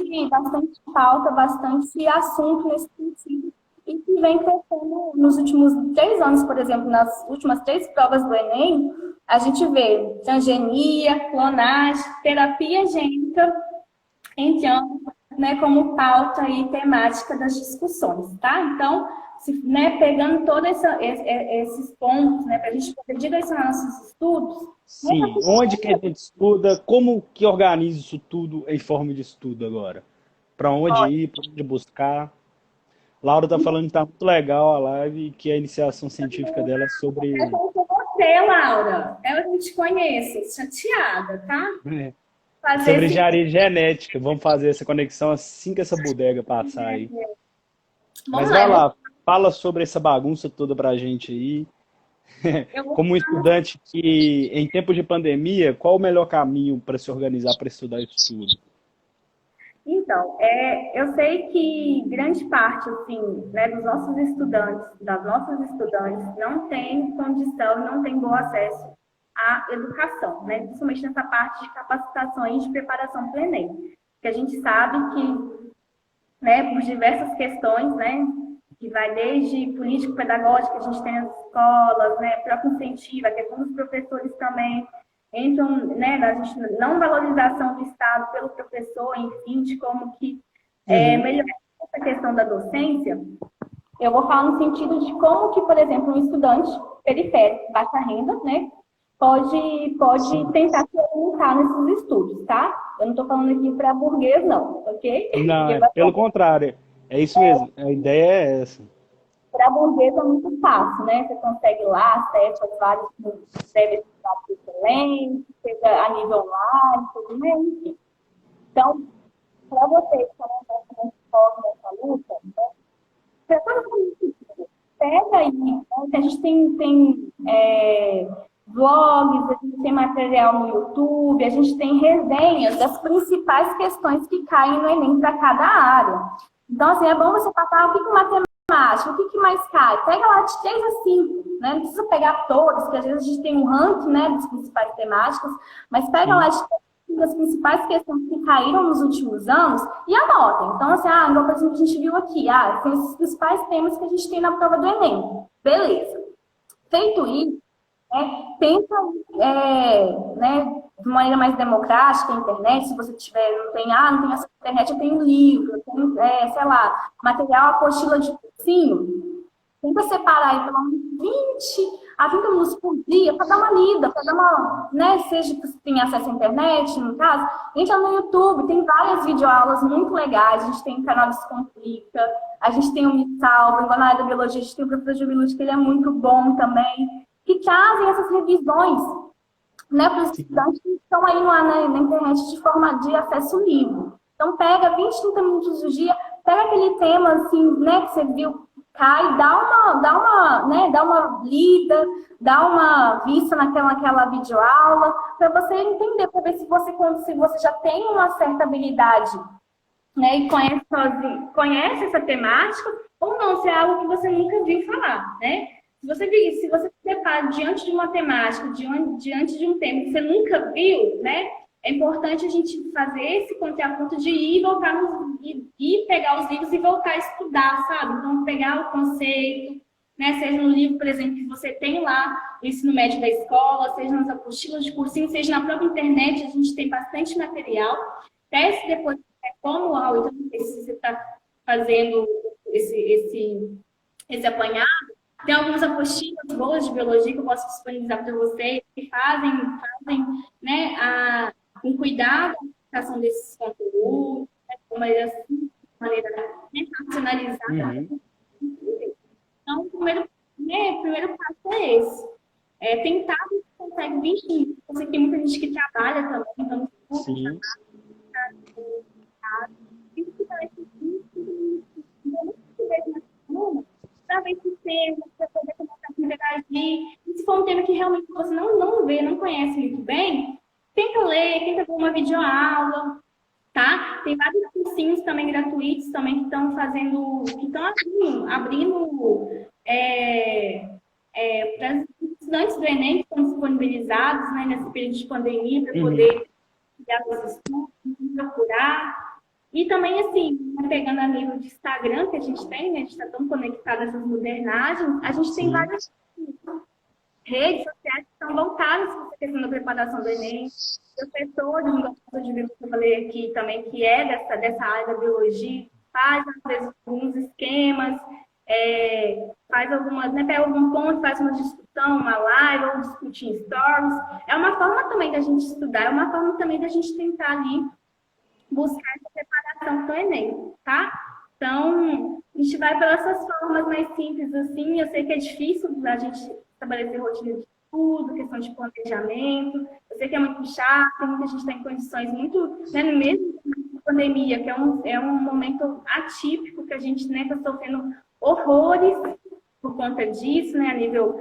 tem bastante pauta, bastante assunto nesse sentido, e que vem crescendo nos últimos 3 anos, por exemplo, nas últimas 3 provas do Enem, a gente vê transgenia, clonagem, terapia gênica, entrando, né, como pauta e temática das discussões, tá? Então, né, pegando todos esses pontos, né, para a gente poder direcionar nossos estudos. Sim, onde que a gente estuda, como que organiza isso tudo em forma de estudo agora? Para onde ir, para onde buscar? Laura está falando que está muito legal a live, que a iniciação científica dela é sobre... É com você, Laura. Eu não te conheço, chateada, tá? Sobre engenharia genética. Vamos fazer essa conexão assim que essa bodega passar aí. Mas vai lá, fala sobre essa bagunça toda pra gente aí. Como um estudante que, em tempos de pandemia, qual o melhor caminho para se organizar para estudar isso tudo? Então, eu sei que grande parte, assim, né, dos nossos estudantes, das nossas estudantes, não tem condição, não tem bom acesso à educação, né, principalmente nessa parte de capacitações de preparação para o Enem. Porque a gente sabe que, né, por diversas questões, né, que vai desde político-pedagógica, a gente tem as escolas, né, próprio incentivo, a questão dos professores também, entram, né, na não valorização do Estado pelo professor, enfim, de como que melhorar essa questão da docência. Eu vou falar no sentido de como que, por exemplo, um estudante periférico, baixa renda, né, pode tentar se orientar nesses estudos, tá? Eu não estou falando aqui para burguês, não, ok? Não, pelo contrário. É isso mesmo, a ideia é essa. Para burguês é muito fácil, né? Você consegue lá acesso a vários serviços excelentes, seja a nível online, tudo bem, enfim. Então, para vocês que estão nessa luta, né, pega aí, né? A gente tem vlogs, a gente tem material no YouTube, a gente tem resenhas das principais questões que caem no Enem para cada área. Então, assim, é bom você passar o que matemática, o que mais cai. Pega lá de 3 a 5, né? Não precisa pegar todas, porque às vezes a gente tem um ranking, né, das principais temáticas, mas pega lá de 3 a 5 as principais questões que caíram nos últimos anos e anotem. Então, assim, igual, por exemplo, a gente viu aqui, são esses principais temas que a gente tem na prova do Enem. Beleza. Feito isso, tenta, né, de maneira mais democrática, a internet, se você não tem acesso à internet, eu tenho livro, eu tenho, sei lá, material, apostila de cursinho, tenta separar aí pelo menos 20 a 30 minutos por dia para dar uma lida, para dar uma, né, seja que você tenha acesso à internet, no caso, entra no YouTube, tem várias videoaulas muito legais, a gente tem o canal Descomplica, a gente tem o Me Salva, igual na área da biologia, a gente tem o professor Jubilute, que ele é muito bom também, que trazem essas revisões, né, para os estudantes que estão aí na internet de forma de acesso livre. Então, pega 20, 30 minutos do dia, pega aquele tema, assim, né, que você viu, cai, dá uma lida, dá uma vista naquela videoaula, para você entender, para ver se você já tem uma certa habilidade, né, e conhece essa temática, ou não, se é algo que você nunca viu falar, né? Se você se depara diante de uma temática, diante de um tema que você nunca viu, né? É importante a gente fazer esse contraponto de ir e pegar os livros e voltar a estudar, sabe? Então, pegar o conceito, né? Seja no livro, por exemplo, que você tem lá, o ensino médio da escola, seja nas apostilas de cursinho, seja na própria internet, a gente tem bastante material. Teste depois, como o Raul, então, não sei se você está fazendo esse apanhado. Tem algumas apostilas boas de biologia que eu posso disponibilizar para vocês, que fazem né, com cuidado a aplicação desses conteúdos, né, de maneira racionalizada. Uhum. Então, o primeiro passo é esse. Tentar ver se consegue 20 minutos. Eu sei que tem muita gente que trabalha também, então, Sim. Para ver se tem, para poder começar a interagir. E se for um tema que realmente você não vê, não conhece muito bem, tenta ler, tenta ver uma videoaula, tá? Tem vários cursinhos também gratuitos também que estão abrindo para os estudantes do Enem que estão disponibilizados, né, nesse período de pandemia para poder criar os estudos, procurar. E também, assim, pegando a nível de Instagram que a gente tem, né? A gente está tão conectado a essas modernagens, a gente tem várias redes sociais que estão voltadas para essa questão da preparação do Enem. Professores, um professor de biologia que eu falei aqui também, que é dessa área da biologia, faz, às vezes, alguns esquemas, faz algumas, né? Pega algum ponto, faz uma discussão, uma live, ou discutir em stories. É uma forma também da gente estudar, é uma forma também da gente tentar ali buscar essa preparação para o Enem, tá? Então, a gente vai pelas essas formas mais simples, assim. Eu sei que é difícil a gente estabelecer rotina de estudo, questão de planejamento. Eu sei que é muito chato, muita gente está em condições muito, né, no mesmo pandemia, que é um momento atípico que a gente, né, está sofrendo horrores por conta disso, né, a nível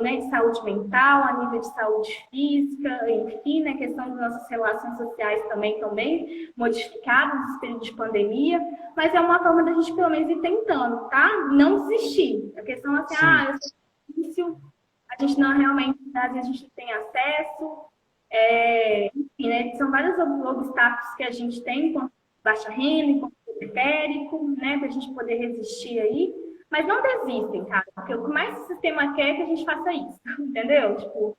né, de saúde mental, a nível de saúde física, enfim, né, questão das nossas relações sociais também estão bem modificadas nesse período de pandemia, mas é uma forma da gente pelo menos ir tentando, tá? Não desistir. A questão é assim, eu sei que é difícil, a gente não realmente, às vezes a gente tem acesso, enfim, né, são vários obstáculos que a gente tem com baixa renda, com periférico, né, para a gente poder resistir aí. Mas não desistem, cara, porque o que mais o sistema quer é que a gente faça isso, entendeu? Tipo,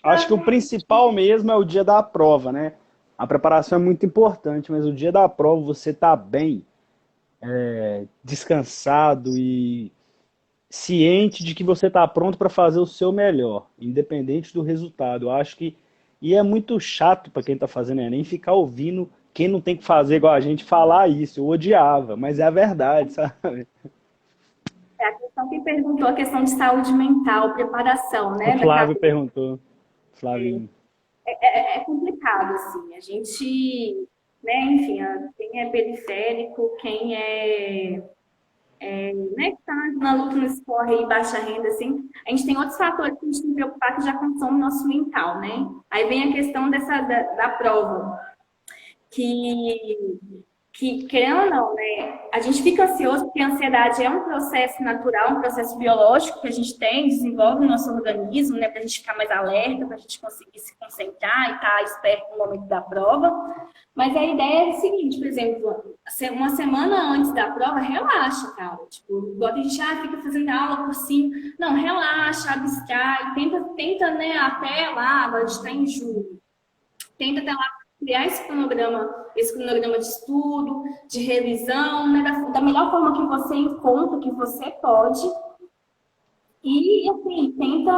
Acho que o principal mesmo é o dia da prova, né? A preparação é muito importante, mas o dia da prova você tá bem, descansado e ciente de que você tá pronto para fazer o seu melhor, independente do resultado. Eu acho que e é muito chato para quem tá fazendo Enem ficar ouvindo quem não tem que fazer igual a gente falar isso. Eu odiava, mas é a verdade, sabe? É a questão que perguntou, a questão de saúde mental, preparação, né? O Flávio perguntou. Flávio. É complicado, assim. A gente, né, enfim, quem é periférico, quem né, que está na luta no esporre e baixa renda, assim, a gente tem outros fatores que a gente tem que preocupar que já consomem o nosso mental, né? Aí vem a questão da prova. Que, querendo ou não, né, a gente fica ansioso porque a ansiedade é um processo natural, um processo biológico que a gente tem, desenvolve no nosso organismo, né, para a gente ficar mais alerta, para a gente conseguir se concentrar e estar esperto no momento da prova. Mas a ideia é a seguinte, por exemplo, uma semana antes da prova, relaxa, cara. Tipo, igual a gente fica fazendo aula por cima. Não, relaxa, abstrai, tenta, né, até lá, agora a gente está em julho. Tenta até lá criar esse cronograma de estudo, de revisão, né, da melhor forma que você encontra, que você pode. E, assim, tenta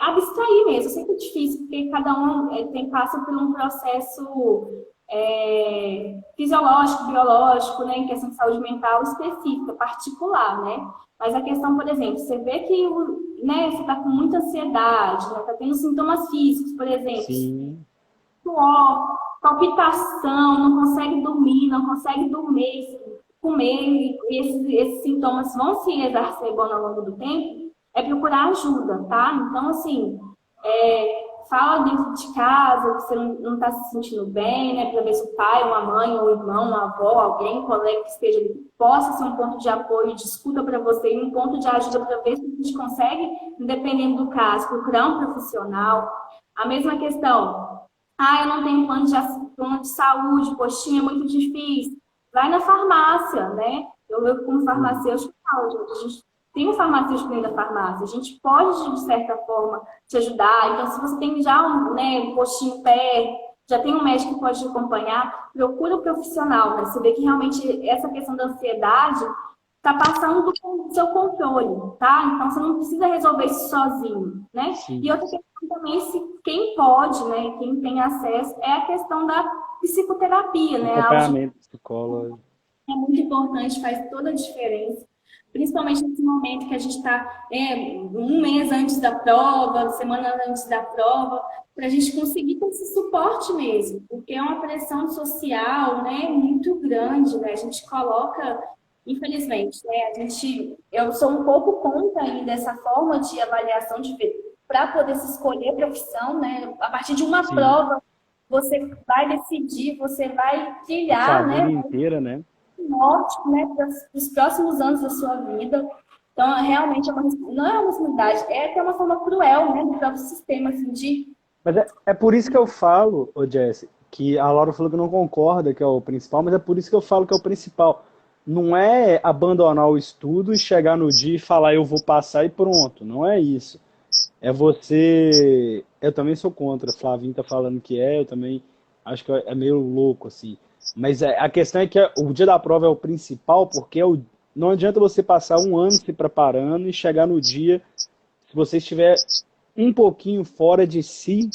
abstrair mesmo. Eu sei que é difícil, porque cada um passa por um processo fisiológico, biológico, né, em questão de saúde mental específica, particular, né? Mas a questão, por exemplo, você vê que né, você está com muita ansiedade, está, né, tendo sintomas físicos, por exemplo, Sim. suor, palpitação, não consegue dormir, comer, e esses sintomas vão se exacerbando ao longo do tempo, procurar ajuda, tá? Então, assim, fala dentro de casa que você não está se sentindo bem, né? Para ver se o pai, uma mãe, ou um irmão, uma avó, alguém, um colega que esteja ali, possa ser um ponto de apoio, de escuta para você e um ponto de ajuda para ver se a gente consegue, dependendo do caso, procurar um profissional. A mesma questão, eu não tenho plano de saúde, postinha, é muito difícil. Vai na farmácia, né? Eu como farmacêutico, a gente tem um farmacêutico dentro da farmácia, a gente pode, de certa forma, te ajudar. Então, se você tem já um postinho perto, já tem um médico que pode te acompanhar, procura um profissional, né? Você vê que realmente essa questão da ansiedade está passando do seu controle, tá? Então, você não precisa resolver isso sozinho, né? Sim. E outra questão também, quem pode, né, quem tem acesso, é a questão da psicoterapia, né? Acompanhamento psicólogo. É muito importante, faz toda a diferença. Principalmente nesse momento que a gente está um mês antes da prova, semana antes da prova, para a gente conseguir ter esse suporte mesmo, porque é uma pressão social, né, muito grande, né? A gente coloca, infelizmente, né, eu sou um pouco contra aí dessa forma de avaliação para poder se escolher profissão, né? A partir de uma prova, você vai decidir, você vai trilhar, a né? vida inteira, né? Norte, né, para os próximos anos da sua vida. Então, realmente, não é uma responsabilidade, é até uma forma cruel, né, do próprio sistema, assim, de... Mas é por isso que eu falo, Jesse, que a Laura falou que não concorda que é o principal, mas é por isso que eu falo que é o principal. Não é abandonar o estudo e chegar no dia e falar eu vou passar e pronto. Não é isso. É você... Eu também sou contra. Flavinho tá falando que eu também acho que é meio louco, assim. Mas a questão é que o dia da prova é o principal, porque não adianta você passar um ano se preparando e chegar no dia, se você estiver um pouquinho fora de si,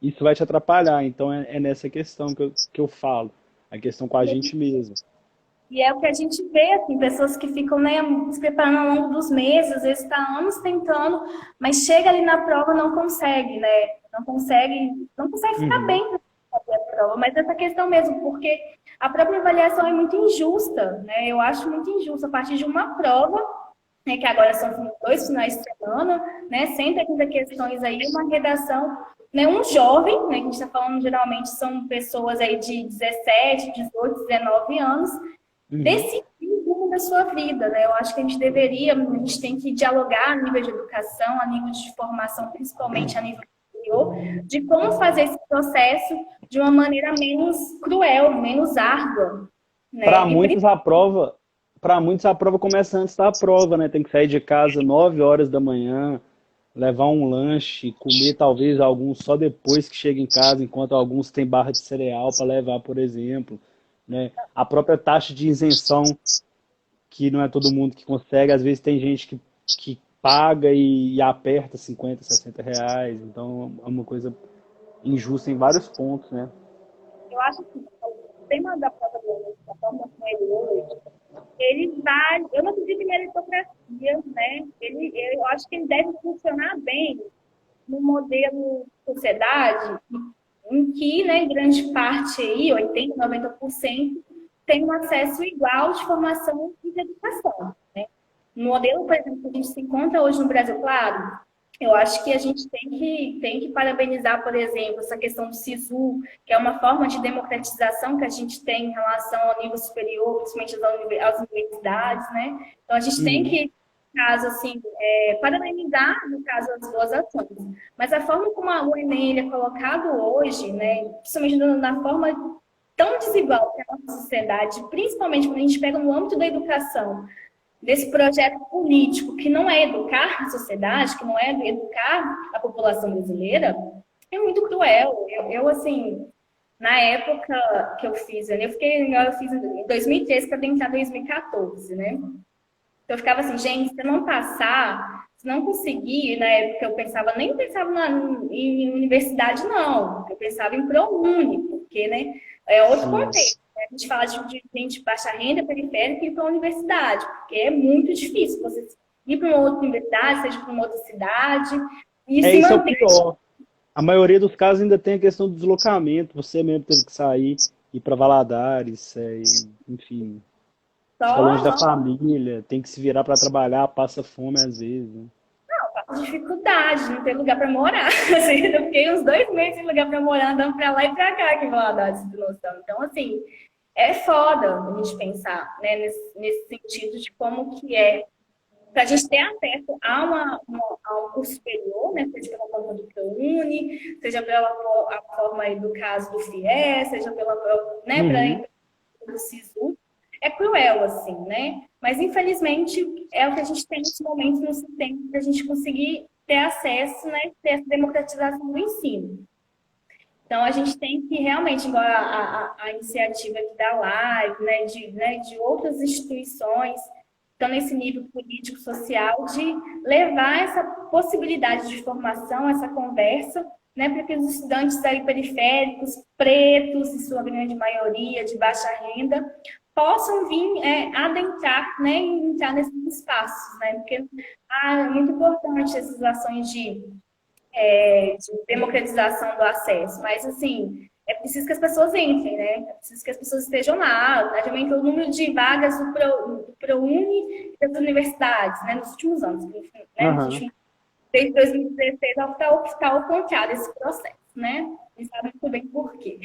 isso vai te atrapalhar. Então é nessa questão que eu falo, a questão com a gente mesmo. E é o que a gente vê, assim, pessoas que ficam, né, se preparando ao longo dos meses, às vezes está anos tentando, mas chega ali na prova não consegue, né? Não consegue ficar bem para fazer a prova. Mas essa questão mesmo, porque a própria avaliação é muito injusta, né? Eu acho muito injusta a partir de uma prova, né, que agora são 2 finais de semana, né, 130 questões aí, uma redação, né, um jovem, né, que a gente está falando geralmente são pessoas aí de 17, 18, 19 anos, decidir o rumo da sua vida, né? Eu acho que a gente tem que dialogar a nível de educação, a nível de formação, principalmente a nível superior, de como fazer esse processo de uma maneira menos cruel, menos árdua, né? Para muitos a prova começa antes da prova, né? Tem que sair de casa 9 horas da manhã, levar um lanche, comer talvez alguns só depois que chega em casa, enquanto alguns têm barra de cereal para levar, por exemplo. Né? A própria taxa de isenção, que não é todo mundo que consegue, às vezes tem gente que paga e aperta 50, 60 reais, então é uma coisa injusta em vários pontos, né? Eu acho que o tema da prova da forma como ele hoje, eu não acredito em meritocracia, né? Eu acho que ele deve funcionar bem no modelo de sociedade em que, né, grande parte aí, 80%, 90%, tem um acesso igual de formação e de educação, né? No modelo, por exemplo, que a gente se encontra hoje no Brasil, claro, eu acho que a gente tem que parabenizar, por exemplo, essa questão do SISU, que é uma forma de democratização que a gente tem em relação ao nível superior, principalmente às universidades, né? Então, a gente tem que, caso assim, parabenizar, no caso, as boas ações. Mas a forma como o Enem ele é colocado hoje, né, principalmente na forma tão desigual que é a nossa sociedade, principalmente quando a gente pega no âmbito da educação, desse projeto político que não é educar a sociedade, que não é educar a população brasileira, é muito cruel. Eu assim, Na época que eu fiz, eu fiz em 2013 para tentar 2014, né? Então eu ficava assim, gente, se eu não passar, se não conseguir, na época eu pensava, nem pensava em universidade, não. Eu pensava em ProUni, porque, né, é outro Sim. contexto. Né? A gente fala de gente de baixa renda, periférica e ir para a universidade, porque é muito difícil você ir para uma outra universidade, seja para uma outra cidade, e se Isso é o manter. pior. A maioria dos casos ainda tem a questão do deslocamento. Você mesmo teve que sair, ir para Valadares, enfim, fica longe da Só família, tem que se virar para trabalhar, passa fome às vezes, né? dificuldade de não ter lugar para morar. Assim, eu fiquei uns 2 meses sem lugar para morar, andando para lá e para cá aqui em Valadares, de noção. Então, assim, é foda a gente pensar, né, nesse sentido de como que é para a gente ter acesso a um curso superior, né, seja pela forma do ProUni, seja pela a forma aí do caso do FIES, seja pela, né, Uhum. para o SISU, é cruel, assim, né? Mas, infelizmente, é o que a gente tem nesse momento no sistema para a gente conseguir ter acesso, né, ter essa democratização do ensino. Então, a gente tem que realmente, igual a iniciativa aqui da Live, né, de outras instituições, estão nesse nível político-social, de levar essa possibilidade de formação, essa conversa, né, para que os estudantes aí periféricos, pretos, em sua grande maioria, de baixa renda, possam vir adentrar, né, e entrar nesses espaços, né, porque é muito importante essas ações de democratização do acesso, mas assim, é preciso que as pessoas entrem, né? É preciso que as pessoas estejam lá. Aumentou o número de vagas do ProUni e das universidades, né? Nos últimos anos, né? Aham. Desde 2016 está ao contrário esse processo, né? E sabe muito bem por quê.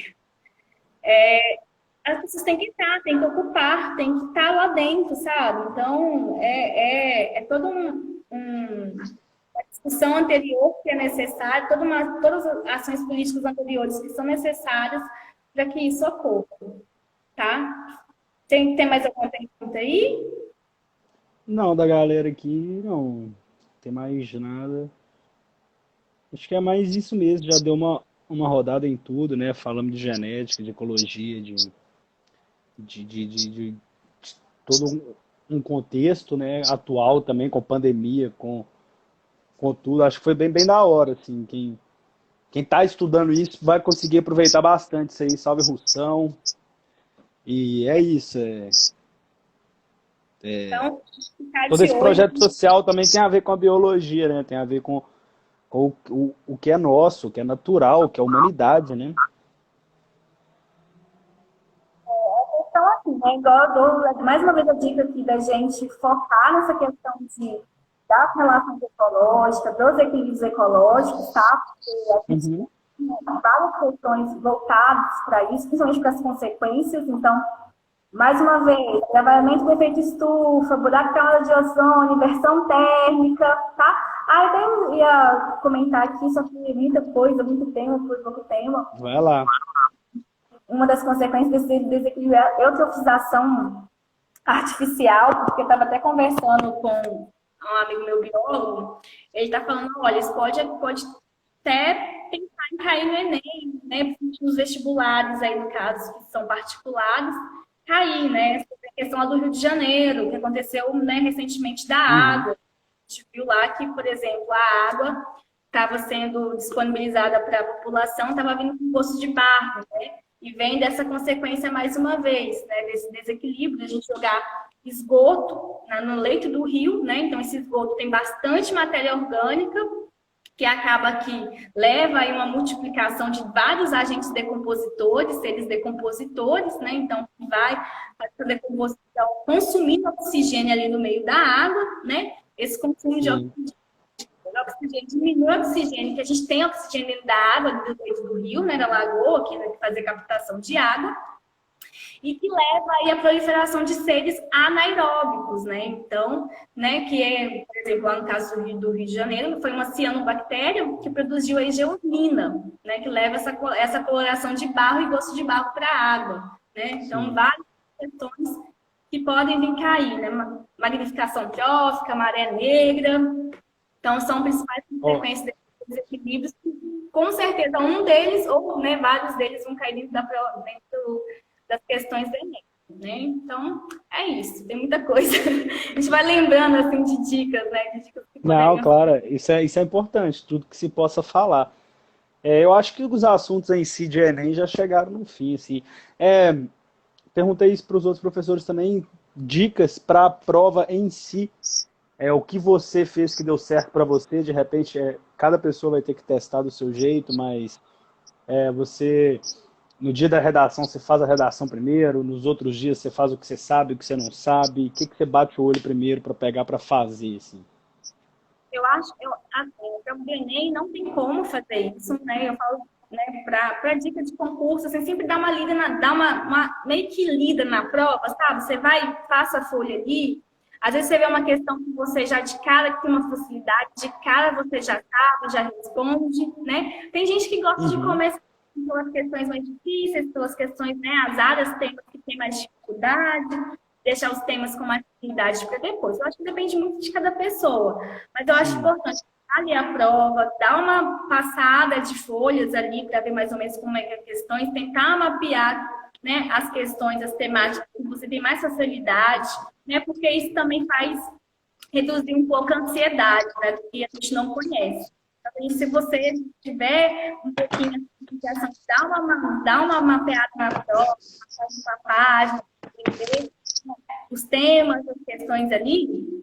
As pessoas têm que estar, têm que ocupar, têm que estar lá dentro, sabe? Então, é todo uma discussão anterior que é necessária, todas as ações políticas anteriores que são necessárias para que isso ocorra, tá? Tem mais alguma pergunta aí? Não, da galera aqui, não tem mais nada. Acho que é mais isso mesmo, já deu uma rodada em tudo, né? Falamos de genética, de ecologia, de todo um contexto, né, atual também, com pandemia, com tudo. Acho que foi bem da hora, assim. Quem tá estudando isso vai conseguir aproveitar bastante isso aí. Salve Russão. E é isso. Então, ficar Todo de esse olho. projeto social também tem a ver com a biologia, né? Tem a ver com o que é nosso, o que é natural, o que é a humanidade, né? Então, assim, né, igual eu dou mais uma vez a dica aqui da gente focar nessa questão das relações ecológicas, dos equilíbrios ecológicos, tá? Porque a gente Uhum. tem várias questões voltadas para isso, principalmente para as consequências. Então, mais uma vez, agravamento do efeito estufa, buraco camada de ozônio, inversão térmica, tá? Ah, eu até ia comentar aqui, só que muita coisa, muito tema, por pouco tempo. Vai lá. Uma das consequências desse desequilíbrio é a eutrofização artificial, porque eu estava até conversando com um amigo meu biólogo, ele está falando, olha, isso pode até pensar em cair no Enem, né, nos vestibulares aí, no caso, que são particulares, cair, né, sobre a questão lá do Rio de Janeiro, que aconteceu, né, recentemente da Uhum. água. A gente viu lá que, por exemplo, a água estava sendo disponibilizada para a população, estava vindo com gosto de barro, né? E vem dessa consequência mais uma vez, né? Desse desequilíbrio, de a gente jogar esgoto no leito do rio, né? Então esse esgoto tem bastante matéria orgânica, que acaba que leva aí uma multiplicação de vários agentes decompositores, seres decompositores, né? Então vai fazer a decomposição consumindo oxigênio ali no meio da água, né? Esse consumo de Sim. oxigênio diminui o oxigênio, que a gente tem oxigênio dentro da água, do leito do rio, né, da lagoa, que vai fazer captação de água, e que leva aí a proliferação de seres anaeróbicos, né? Então, né, que é, por exemplo, lá no caso do Rio de Janeiro, foi uma cianobactéria que produziu a hegeonina, né, que leva essa coloração de barro e gosto de barro para a água, né? Então, Sim. várias questões que podem vir cair, né? Magnificação trófica, maré negra, então, são principais Ó, consequências desses desequilíbrios com certeza um deles, ou né, vários deles vão cair dentro das questões do Enem. Né? Então, é isso, tem muita coisa. A gente vai lembrando assim, de dicas, né? De dicas que Não, poderiam. claro, isso é importante, tudo que se possa falar. Eu acho que os assuntos em si de Enem já chegaram no fim, assim. É, perguntei isso para os outros professores também, dicas para a prova em si. O que você fez que deu certo para você, de repente, cada pessoa vai ter que testar do seu jeito, mas você, no dia da redação, você faz a redação primeiro, nos outros dias você faz o que você sabe, o que você não sabe, o que você bate o olho primeiro para pegar para fazer, assim. Eu acho, assim, para o Enem não tem como fazer isso, né? Eu falo, né, para dica de concurso, assim, sempre dá uma lida, dá meio que lida na prova, sabe? Você vai, passa a folha ali, às vezes você vê uma questão que você já de cara tem uma facilidade, de cara você já sabe, já responde, né? Tem gente que gosta de Uhum. começar pelas questões mais difíceis, pelas questões, né, as áreas temas que tem mais dificuldade, deixar os temas com mais facilidade para depois. Eu acho que depende muito de cada pessoa. Mas eu acho Sim. importante ali a prova, dar uma passada de folhas ali para ver mais ou menos como é que as questões, tentar mapear, né, as questões, as temáticas que você tem mais facilidade, né, porque isso também faz reduzir um pouco a ansiedade, né, do que a gente não conhece. Então, se você tiver um pouquinho de intenção, dá uma mapeada na prova, faz uma página, entender os temas, as questões ali,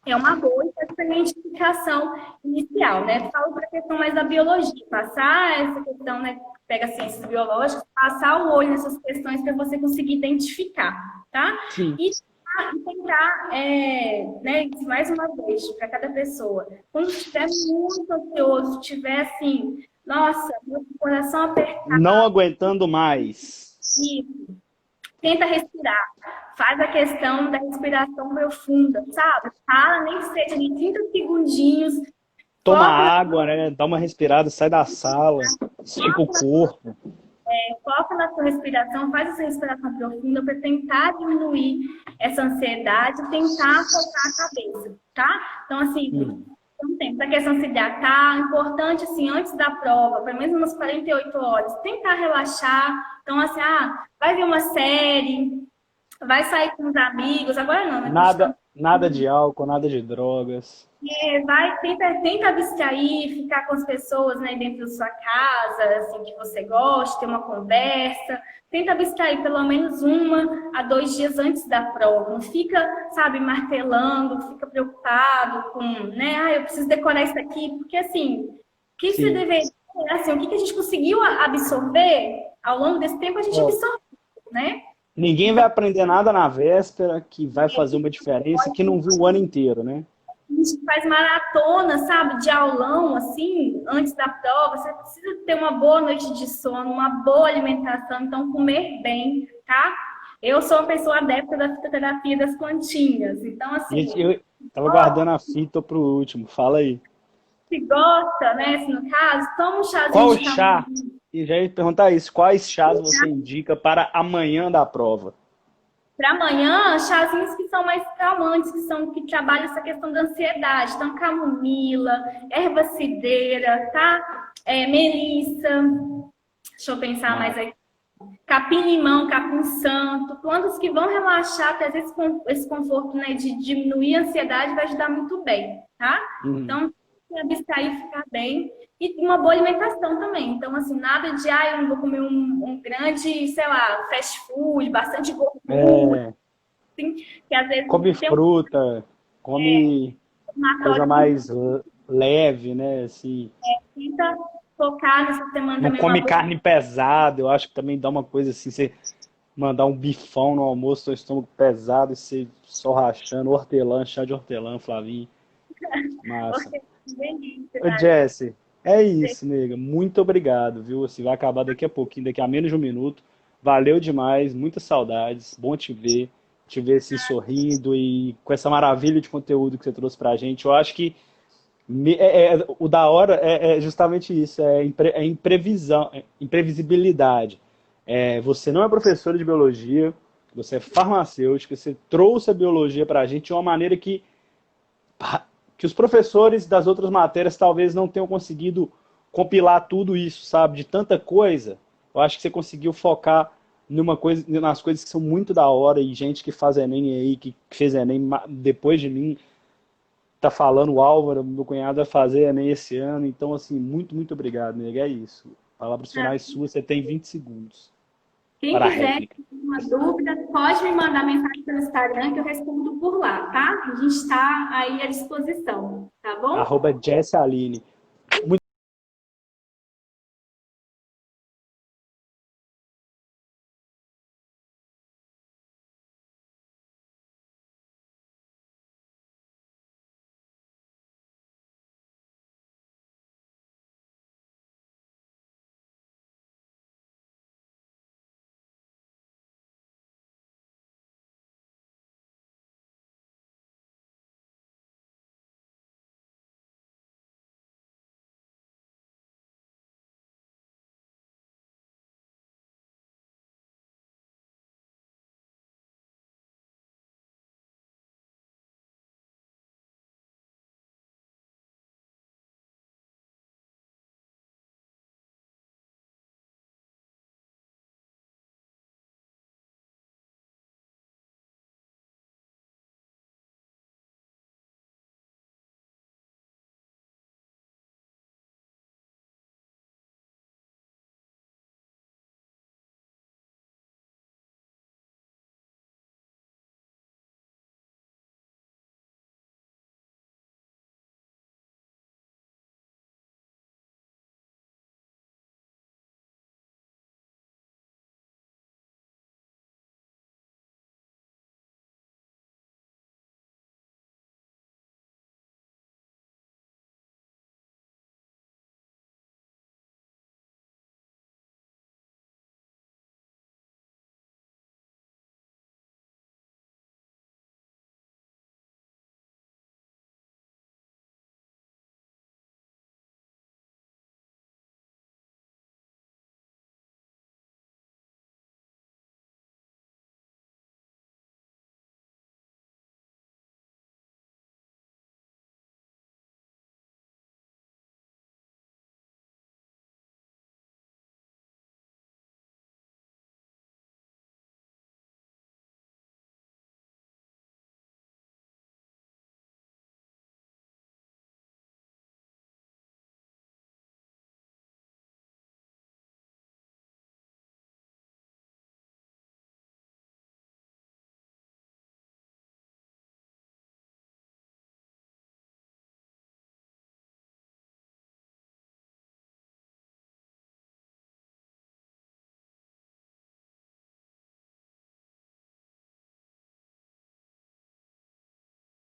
é uma boa identificação inicial, né? Falo para a questão mais da biologia, passar essa questão, né? Pega ciências biológicas, passar o olho nessas questões para você conseguir identificar, tá? Sim. E tentar, né, mais uma vez, para cada pessoa, quando estiver muito ansioso, estiver assim, nossa, meu coração apertado, Não aguentando mais. tenta respirar. Faz a questão da respiração profunda, sabe? Para, nem que seja de 30 segundinhos. Toma Foca na, água, né? Dá uma respirada, sai da sala, estica o corpo. foca na sua respiração, faz essa respiração profunda para tentar diminuir essa ansiedade e tentar focar a cabeça, tá? Então, assim, essa questão se hidratar, importante, assim, antes da prova, pelo menos umas 48 horas, tentar relaxar. Então, assim, vai ver uma série, vai sair com os amigos, agora não, né? Nada de álcool, nada de drogas. Tenta abstrair, ficar com as pessoas, né, dentro da sua casa, assim, que você gosta, ter uma conversa. Tenta abstrair pelo menos 1 a 2 dias antes da prova. Não fica, sabe, martelando, fica preocupado com, né, eu preciso decorar isso aqui, porque assim, o que você Sim. deveria, assim, o que a gente conseguiu absorver ao longo desse tempo, a gente Ó, absorveu, né? ninguém vai aprender nada na véspera que vai fazer uma diferença que não viu o ano inteiro, né? A gente faz maratona, sabe, de aulão, assim, antes da prova. Você precisa ter uma boa noite de sono, uma boa alimentação, então comer bem, tá? Eu sou uma pessoa adepta da fitoterapia das plantinhas, então, Gente, assim, eu tava guardando a fita pro último, fala aí. se gosta, né, se no caso, toma um chazinho Qual de chá? camomila. E já ia perguntar isso, quais chás você indica para amanhã da prova? Para amanhã, chazinhos que são mais calmantes, que trabalham essa questão da ansiedade. Então, camomila, erva cidreira, tá? Melissa, deixa eu pensar mais aí. Capim-limão, capim-santo, plantas que vão relaxar, trazer esse conforto, né, de diminuir a ansiedade, vai ajudar muito bem, tá? Uhum. Então, se abstrair, ficar bem. E uma boa alimentação também. Então, assim, nada de, eu não vou comer um grande, sei lá, fast food, bastante gordura, É, assim, que às vezes come tem fruta, come coisa inflamatório, mais leve, né? Assim, tenta focar nessa semana não também uma come boa. carne pesada, eu acho que também dá uma coisa assim, você mandar um bifão no almoço, seu estômago pesado e você só rachando, hortelã, chá de hortelã, Flavinho. Massa. Porque é delícia, Ô, tá? Jesse, é isso, nega. Muito obrigado, viu? Assim, vai acabar daqui a pouquinho, daqui a menos de um minuto. Valeu demais, muitas saudades. Bom te ver assim sorrindo e com essa maravilha de conteúdo que você trouxe pra gente. Eu acho que o da hora é justamente isso, imprevisão, imprevisibilidade. Você não é professora de biologia, você é farmacêutica, você trouxe a biologia pra gente de uma maneira que os professores das outras matérias talvez não tenham conseguido compilar tudo isso, sabe? De tanta coisa, eu acho que você conseguiu focar nas coisas que são muito da hora e gente que faz Enem aí, que fez Enem depois de mim, tá falando, o Álvaro, meu cunhado, vai fazer Enem esse ano. Então, assim, muito, muito obrigado, nega. É isso. Palavras finais suas, você tem 20 segundos Quem para a quiser réplica. uma dúvida, pode me mandar mensagem pelo Instagram que eu respondo por lá, tá? A gente está aí à disposição, tá bom? Arroba Jessaline.